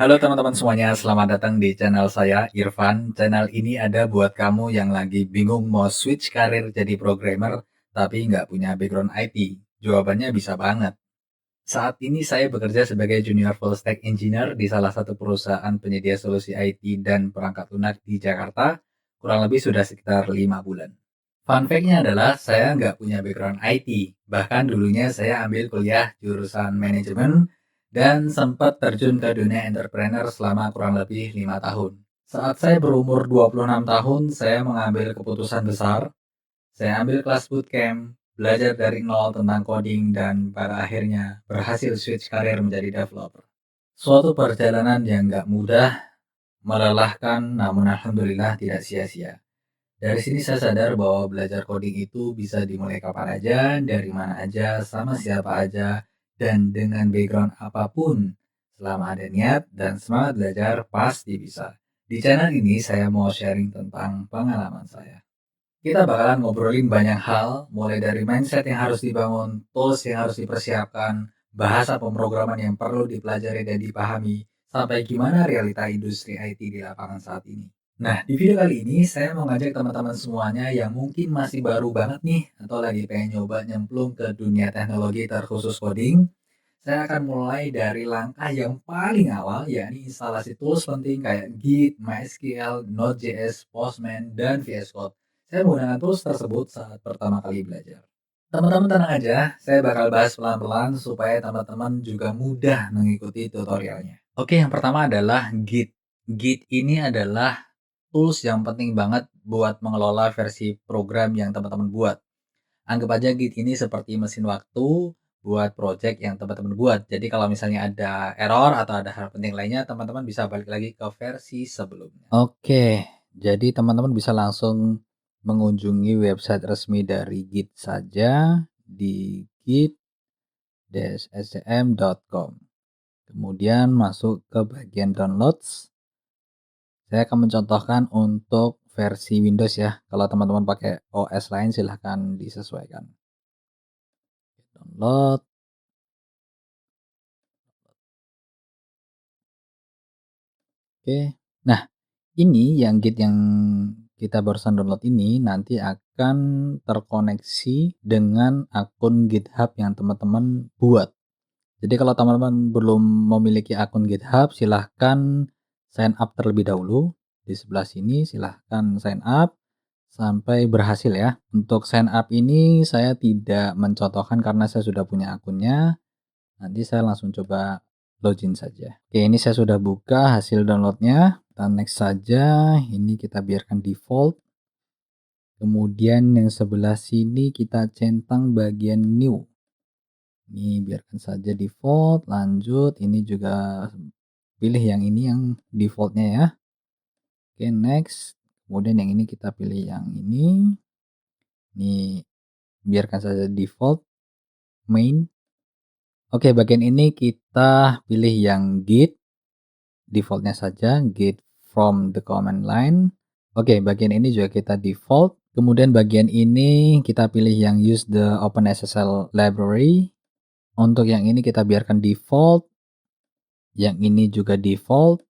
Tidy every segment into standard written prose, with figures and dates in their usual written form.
Halo teman-teman semuanya, selamat datang di channel saya, Irfan. Channel ini ada buat kamu yang lagi bingung mau switch karir jadi programmer, tapi nggak punya background IT. Jawabannya bisa banget. Saat ini saya bekerja sebagai Junior Full Stack Engineer di salah satu perusahaan penyedia solusi IT dan perangkat lunak di Jakarta, kurang lebih sudah sekitar 5 bulan. Fun fact-nya adalah saya nggak punya background IT. Bahkan dulunya saya ambil kuliah jurusan manajemen dan sempat terjun ke dunia entrepreneur selama kurang lebih 5 tahun. Saat saya berumur 26 tahun, saya mengambil keputusan besar. Saya ambil kelas bootcamp, belajar dari nol tentang coding, dan pada akhirnya berhasil switch karir menjadi developer. Suatu perjalanan yang nggak mudah, melelahkan, namun alhamdulillah tidak sia-sia. Dari sini saya sadar bahwa belajar coding itu bisa dimulai kapan aja, dari mana aja, sama siapa aja, dan dengan background apapun. Selama ada niat dan semangat belajar, pasti bisa. Di channel ini saya mau sharing tentang pengalaman saya. Kita bakalan ngobrolin banyak hal, mulai dari mindset yang harus dibangun, tools yang harus dipersiapkan, bahasa pemrograman yang perlu dipelajari dan dipahami, sampai gimana realita industri IT di lapangan saat ini. Nah, di video kali ini saya mau ngajak teman-teman semuanya yang mungkin masih baru banget nih, atau lagi pengen nyoba nyemplung ke dunia teknologi terkhusus coding. Saya akan mulai dari langkah yang paling awal, yakni instalasi tools penting kayak Git, MySQL, Node.js, Postman, dan VS Code. Saya menggunakan tools tersebut saat pertama kali belajar. Teman-teman tenang aja, saya bakal bahas pelan-pelan supaya teman-teman juga mudah mengikuti tutorialnya. Oke, yang pertama adalah Git. Git ini adalah tools yang penting banget buat mengelola versi program yang teman-teman buat. Anggap aja Git ini seperti mesin waktu buat project yang teman-teman buat. Jadi kalau misalnya ada error atau ada hal penting lainnya, teman-teman bisa balik lagi ke versi sebelumnya. Oke, jadi teman-teman bisa langsung mengunjungi website resmi dari Git saja di git-scm.com. Kemudian masuk ke bagian downloads. Saya akan mencontohkan untuk versi Windows ya. Kalau teman-teman pakai OS lain silahkan disesuaikan. Download. Oke. Nah, ini yang Git yang kita barusan download ini nanti akan terkoneksi dengan akun GitHub yang teman-teman buat. Jadi kalau teman-teman belum memiliki akun GitHub, silahkan sign up terlebih dahulu. Di sebelah sini silahkan sign up sampai berhasil ya. Untuk sign up ini saya tidak mencontohkan karena saya sudah punya akunnya. Nanti saya langsung coba login saja. Oke, ini saya sudah buka hasil downloadnya. Kita next saja. Ini kita biarkan default. Kemudian yang sebelah sini kita centang bagian new. Ini biarkan saja default. Lanjut. Ini juga pilih yang ini yang defaultnya ya. Oke, next. Kemudian yang ini kita pilih yang ini. Ini biarkan saja default. Main. Oke, bagian ini kita pilih yang Git. Defaultnya saja Git from the command line. Oke, bagian ini juga kita default. Kemudian bagian ini kita pilih yang use the OpenSSL library. Untuk yang ini kita biarkan default. Yang ini juga default.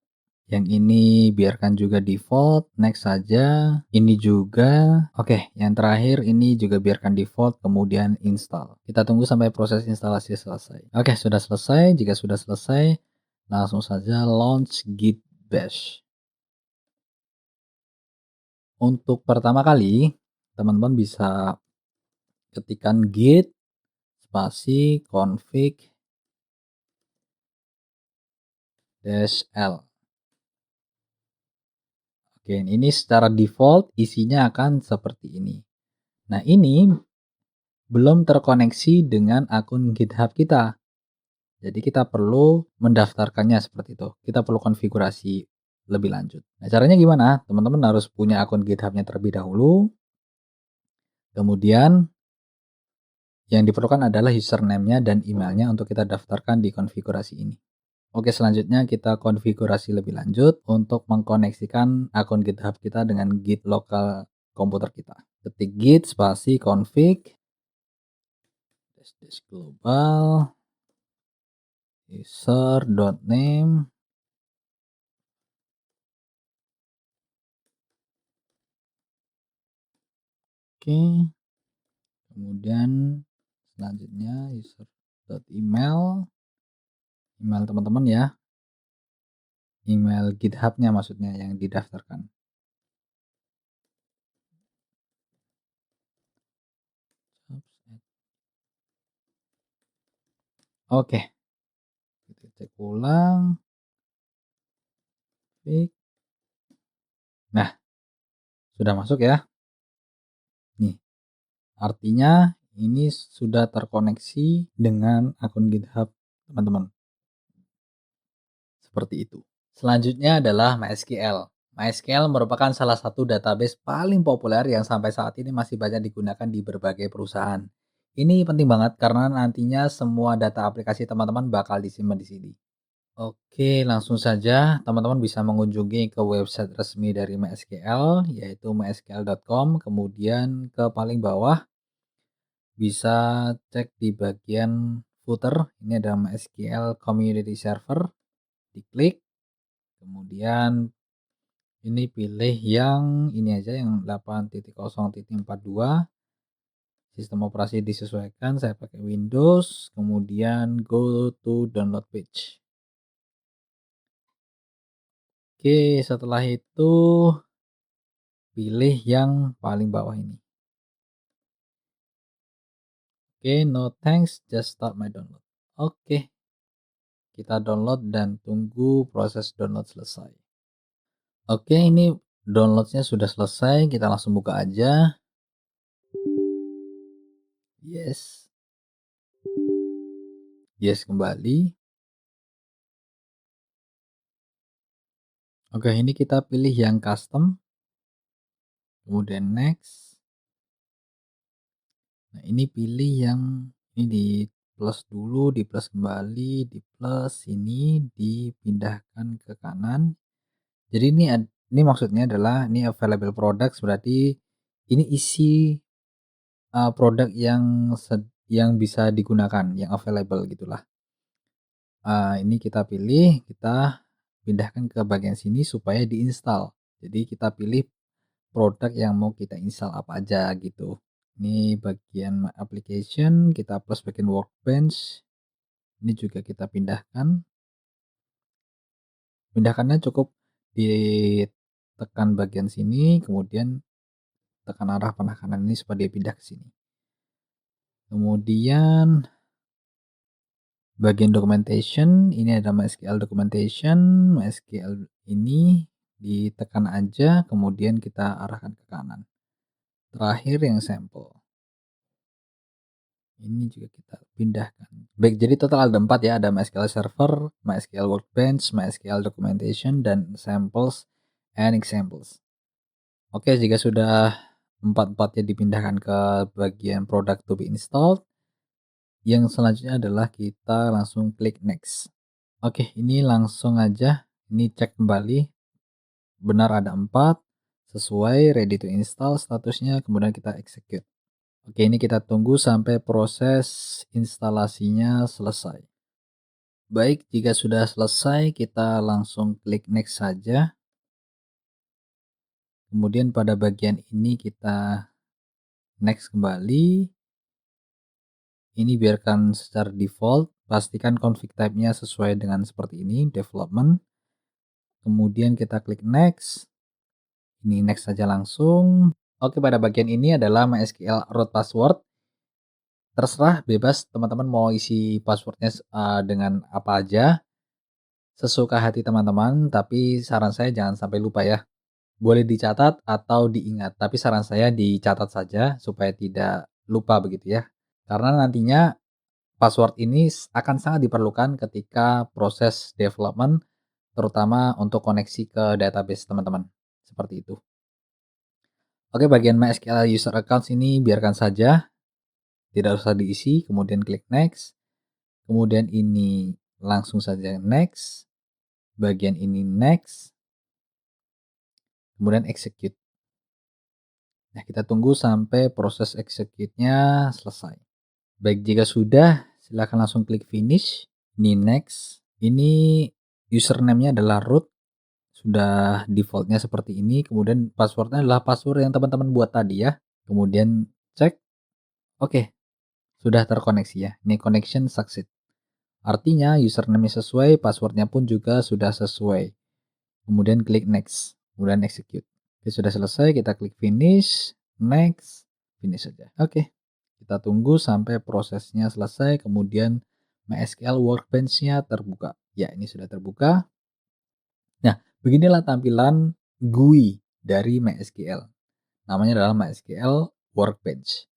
Yang ini biarkan juga default. Next saja. Ini juga. Oke, yang terakhir ini juga biarkan default. Kemudian install. Kita tunggu sampai proses instalasi selesai. Oke, sudah selesai. Jika sudah selesai, langsung saja launch Git Bash. Untuk pertama kali, teman-teman bisa ketikkan git spasi config -l. Oke, ini secara default isinya akan seperti ini. Nah, ini belum terkoneksi dengan akun GitHub kita. Jadi kita perlu mendaftarkannya seperti itu. Kita perlu konfigurasi lebih lanjut. Nah, caranya gimana? Teman-teman harus punya akun GitHub-nya terlebih dahulu. Kemudian yang diperlukan adalah username-nya dan emailnya untuk kita daftarkan di konfigurasi ini. Oke, selanjutnya kita konfigurasi lebih lanjut untuk mengkoneksikan akun GitHub kita dengan Git lokal komputer kita. Ketik git spasi config -- global user.name Oke, kemudian selanjutnya user.email, email teman-teman ya, email GitHub-nya maksudnya yang didaftarkan. Oke, kita cek ulang. Nah, sudah masuk ya. Nih, artinya ini sudah terkoneksi dengan akun GitHub teman-teman. Seperti itu. Selanjutnya adalah MySQL. MySQL merupakan salah satu database paling populer yang sampai saat ini masih banyak digunakan di berbagai perusahaan. Ini penting banget karena nantinya semua data aplikasi teman-teman bakal disimpan di sini. Oke, langsung saja teman-teman bisa mengunjungi ke website resmi dari MySQL, yaitu mysql.com. Kemudian ke paling bawah bisa cek di bagian footer, ini ada MySQL Community Server, diklik. Kemudian ini pilih yang ini aja, yang 8.0.42. Sistem operasi disesuaikan, saya pakai Windows. Kemudian go to download page. Oke, setelah itu pilih yang paling bawah ini. Oke, no thanks, just start my download. Oke, kita download dan tunggu proses download selesai. Oke, ini downloadnya sudah selesai, kita langsung buka aja. Yes. Yes, kembali. Oke, ini kita pilih yang custom. Kemudian next. Nah, ini pilih yang ini di plus dulu, di plus kembali, di plus ini dipindahkan ke kanan. Jadi ini maksudnya adalah ini available products, berarti ini isi produk yang bisa digunakan, yang available gitulah. Ini kita pilih, kita pindahkan ke bagian sini supaya diinstal. Jadi kita pilih produk yang mau kita install apa aja gitu. Ini bagian my application, kita plus bagian workbench. Ini juga kita pindahkan. Pindahkannya cukup ditekan bagian sini, kemudian tekan arah panah kanan ini supaya dia pindah ke sini. Kemudian bagian documentation, ini ada MySQL documentation. MySQL ini ditekan aja, kemudian kita arahkan ke kanan. Terakhir yang sampel. Ini juga kita pindahkan. Baik, jadi total ada 4 ya, ada MySQL Server, MySQL Workbench, MySQL Documentation, dan Samples and Examples. Oke, jika sudah 4-4-nya dipindahkan ke bagian product to be installed, yang selanjutnya adalah kita langsung klik next. Oke, ini langsung aja, ini cek kembali, benar ada 4, sesuai, ready to install statusnya, kemudian kita execute. Oke, ini kita tunggu sampai proses instalasinya selesai. Baik, jika sudah selesai, kita langsung klik next saja. Kemudian pada bagian ini kita next kembali. Ini biarkan secara default, pastikan config type-nya sesuai dengan seperti ini, development. Kemudian kita klik next. Ini next saja langsung. Oke, pada bagian ini adalah MySQL root password. Terserah, bebas teman-teman mau isi passwordnya dengan apa aja, sesuka hati teman-teman, tapi saran saya jangan sampai lupa ya. Boleh dicatat atau diingat, tapi saran saya dicatat saja supaya tidak lupa begitu ya. Karena nantinya password ini akan sangat diperlukan ketika proses development, terutama untuk koneksi ke database teman-teman. Seperti itu. Oke, bagian MySQL user accounts ini biarkan saja, tidak usah diisi, kemudian klik next. Kemudian ini langsung saja next. Bagian ini next. Kemudian execute. Nah, kita tunggu sampai proses execute-nya selesai. Baik, jika sudah, silakan langsung klik finish. Ini next. Ini username-nya adalah root. Sudah defaultnya seperti ini. Kemudian passwordnya adalah password yang teman-teman buat tadi ya. Kemudian cek, oke, sudah terkoneksi ya. Ini connection succeed. Artinya username-nya sesuai, passwordnya pun juga sudah sesuai. Kemudian klik next, kemudian execute. Oke, sudah selesai, kita klik finish, next, finish saja. Oke, kita tunggu sampai prosesnya selesai, kemudian MySQL Workbench-nya terbuka. Ya, ini sudah terbuka. Nah, beginilah tampilan GUI dari MySQL. Namanya adalah MySQL Workbench.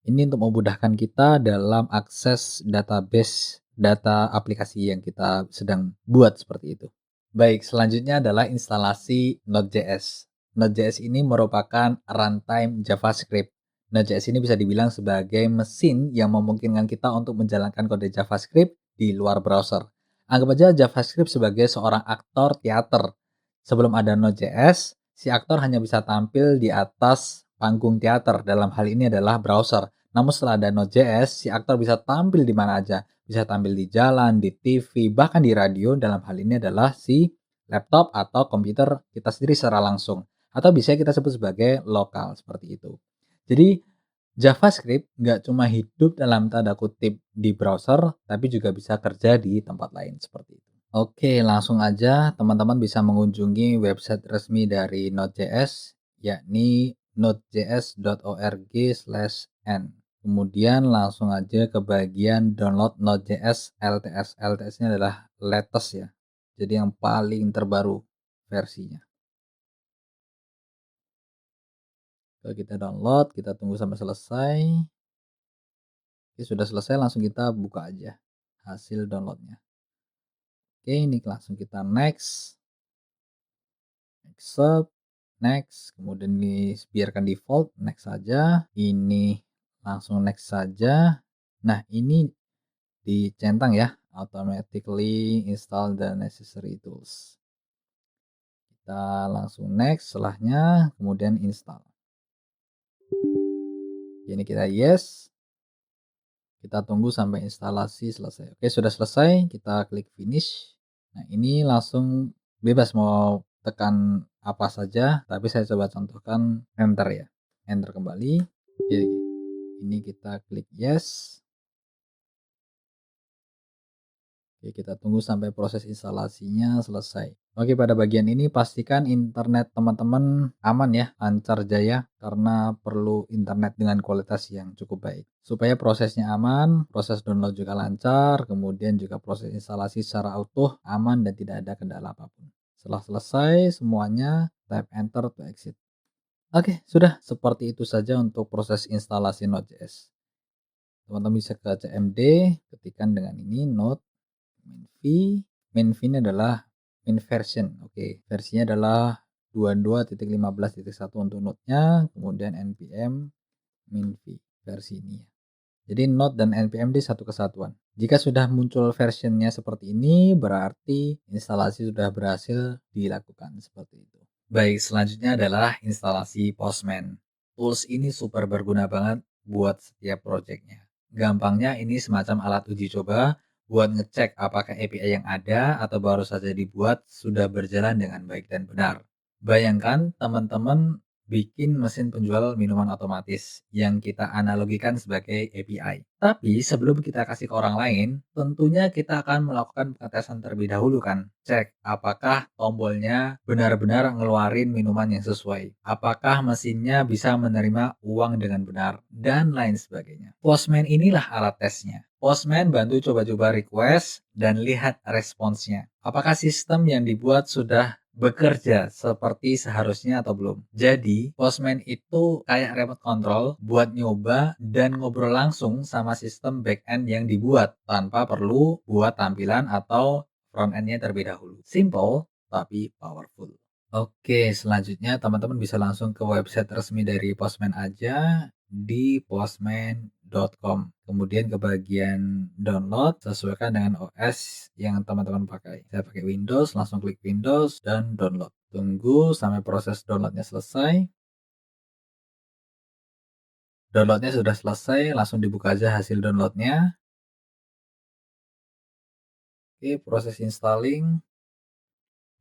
Ini untuk memudahkan kita dalam akses database data aplikasi yang kita sedang buat seperti itu. Baik, selanjutnya adalah instalasi Node.js. Node.js ini merupakan runtime JavaScript. Node.js ini bisa dibilang sebagai mesin yang memungkinkan kita untuk menjalankan kode JavaScript di luar browser. Anggap aja JavaScript sebagai seorang aktor teater. Sebelum ada Node.js, si aktor hanya bisa tampil di atas panggung teater. Dalam hal ini adalah browser. Namun setelah ada Node.js, si aktor bisa tampil di mana aja. Bisa tampil di jalan, di TV, bahkan di radio. Dalam hal ini adalah si laptop atau komputer kita sendiri secara langsung. Atau bisa kita sebut sebagai lokal, seperti itu. Jadi JavaScript nggak cuma hidup dalam tanda kutip di browser, tapi juga bisa kerja di tempat lain seperti itu. Oke, langsung aja teman-teman bisa mengunjungi website resmi dari Node.js, yakni nodejs.org/n. Kemudian langsung aja ke bagian download Node.js LTS. LTS-nya adalah latest ya, jadi yang paling terbaru versinya. Kalau kita download, kita tunggu sampai selesai. Oke, sudah selesai, langsung kita buka aja hasil downloadnya. Oke, ini langsung kita next, accept, next, kemudian biarkan default, next saja. Ini langsung next saja. Nah, ini dicentang ya, automatically install the necessary tools. Kita langsung next, setelahnya kemudian install. Ini kita yes. Kita tunggu sampai instalasi selesai. Oke, sudah selesai, kita klik finish. Nah, ini langsung bebas mau tekan apa saja, tapi saya coba contohkan enter ya. Enter kembali. Jadi, ini kita klik yes. Oke, kita tunggu sampai proses instalasinya selesai. Oke, pada bagian ini pastikan internet teman-teman aman ya, lancar jaya, karena perlu internet dengan kualitas yang cukup baik. Supaya prosesnya aman, proses download juga lancar, kemudian juga proses instalasi secara utuh, aman, dan tidak ada kendala apapun. Setelah selesai semuanya, tap enter to exit. Oke, sudah seperti itu saja untuk proses instalasi Node.js. Teman-teman bisa ke CMD, ketikkan dengan ini node main v ini adalah main version. Oke, versinya adalah 22.15.1 untuk node-nya, kemudian npm main v versi ini ya. Jadi node dan npm di satu kesatuan. Jika sudah muncul versionnya seperti ini, berarti instalasi sudah berhasil dilakukan seperti itu. Baik, selanjutnya adalah instalasi Postman. Tools ini super berguna banget buat setiap projectnya. Gampangnya ini semacam alat uji coba buat ngecek apakah API yang ada atau baru saja dibuat sudah berjalan dengan baik dan benar. Bayangkan teman-teman bikin mesin penjual minuman otomatis yang kita analogikan sebagai API. Tapi sebelum kita kasih ke orang lain, tentunya kita akan melakukan pengetesan terlebih dahulu kan. Cek apakah tombolnya benar-benar ngeluarin minuman yang sesuai. Apakah mesinnya bisa menerima uang dengan benar, dan lain sebagainya. Postman inilah alat tesnya. Postman bantu coba-coba request dan lihat responsnya. Apakah sistem yang dibuat sudah bekerja seperti seharusnya atau belum. Jadi, Postman itu kayak remote control buat nyoba dan ngobrol langsung sama sistem backend yang dibuat tanpa perlu buat tampilan atau front end-nya terlebih dahulu. Simple tapi powerful. Oke, selanjutnya teman-teman bisa langsung ke website resmi dari Postman aja di postman.com. Kemudian ke bagian download, sesuaikan dengan OS yang teman-teman pakai. Saya pakai Windows, langsung klik Windows dan download. Tunggu sampai proses downloadnya selesai. Downloadnya sudah selesai, langsung dibuka aja hasil downloadnya. Oke, proses installing.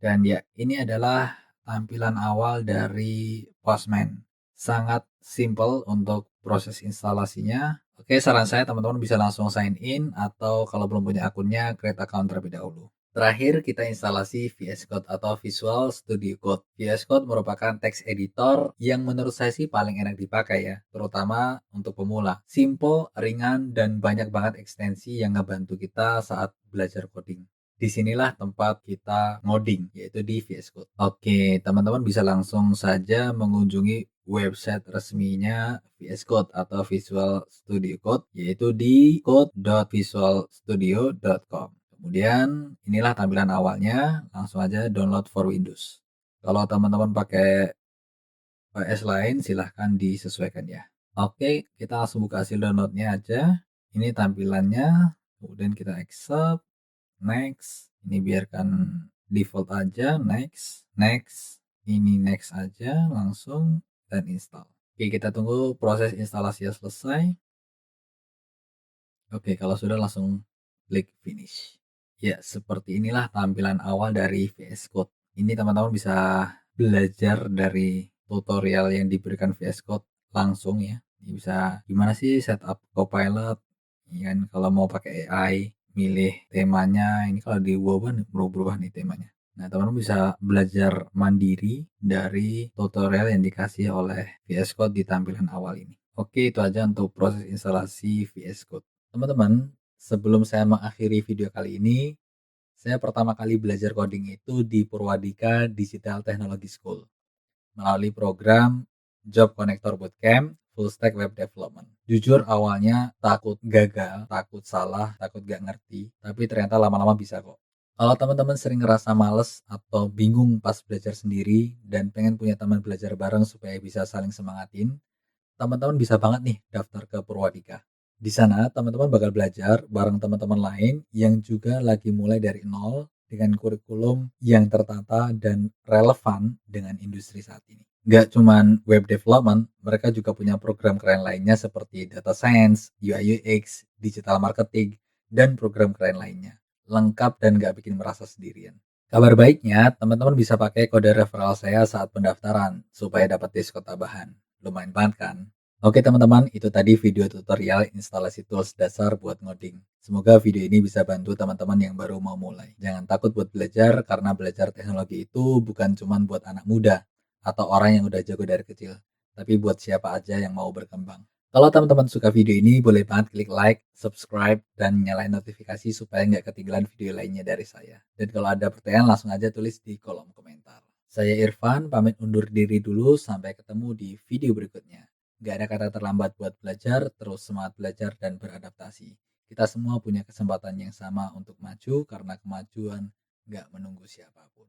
Dan ya, ini adalah tampilan awal dari Postman. Sangat simple untuk proses instalasinya. Oke, saran saya teman-teman bisa langsung sign in atau kalau belum punya akunnya, create account terlebih dahulu. Terakhir, kita instalasi VS Code atau Visual Studio Code. VS Code merupakan text editor yang menurut saya sih paling enak dipakai ya, terutama untuk pemula. Simple, ringan, dan banyak banget ekstensi yang ngebantu kita saat belajar coding. Disinilah tempat kita ngoding, yaitu di VS Code. Oke, teman-teman bisa langsung saja mengunjungi website resminya VS Code atau Visual Studio Code, yaitu di code.visualstudio.com. Kemudian inilah tampilan awalnya, langsung aja download for Windows. Kalau teman-teman pakai OS lain silahkan disesuaikan ya. Oke, kita langsung buka hasil downloadnya aja. Ini tampilannya, kemudian kita accept, next, ini biarkan default aja, next, ini next aja langsung, dan install. Oke, kita tunggu proses instalasinya selesai. Oke, kalau sudah langsung klik finish. Ya, seperti inilah tampilan awal dari VS Code. Ini teman-teman bisa belajar dari tutorial yang diberikan VS Code langsung ya. Ini bisa gimana sih setup Copilot, ya kan, kalau mau pakai AI, milih temanya. Ini kalau di Woban berubah nih temanya. Nah, teman-teman bisa belajar mandiri dari tutorial yang dikasih oleh VS Code di tampilan awal ini. Oke, itu aja untuk proses instalasi VS Code. Teman-teman, sebelum saya mengakhiri video kali ini, saya pertama kali belajar coding itu di Purwadika Digital Technology School melalui program Job Connector Bootcamp Full Stack Web Development. Jujur awalnya takut gagal, takut salah, takut gak ngerti, tapi ternyata lama-lama bisa kok. Kalau teman-teman sering ngerasa males atau bingung pas belajar sendiri dan pengen punya teman belajar bareng supaya bisa saling semangatin, teman-teman bisa banget nih daftar ke Purwadika. Di sana teman-teman bakal belajar bareng teman-teman lain yang juga lagi mulai dari nol dengan kurikulum yang tertata dan relevan dengan industri saat ini. Nggak cuman web development, mereka juga punya program keren lainnya seperti data science, UI UX, digital marketing, dan program keren lainnya. Lengkap dan nggak bikin merasa sendirian. Kabar baiknya, teman-teman bisa pakai kode referral saya saat pendaftaran supaya dapat diskon tambahan. Lumayan banget kan? Oke teman-teman, itu tadi video tutorial instalasi tools dasar buat ngoding. Semoga video ini bisa bantu teman-teman yang baru mau mulai. Jangan takut buat belajar, karena belajar teknologi itu bukan cuma buat anak muda atau orang yang udah jago dari kecil, tapi buat siapa aja yang mau berkembang. Kalau teman-teman suka video ini, boleh banget klik like, subscribe, dan nyalain notifikasi supaya nggak ketinggalan video lainnya dari saya. Dan kalau ada pertanyaan, langsung aja tulis di kolom komentar. Saya Irfan, pamit undur diri dulu, sampai ketemu di video berikutnya. Nggak ada kata terlambat buat belajar, terus semangat belajar dan beradaptasi. Kita semua punya kesempatan yang sama untuk maju, karena kemajuan nggak menunggu siapapun.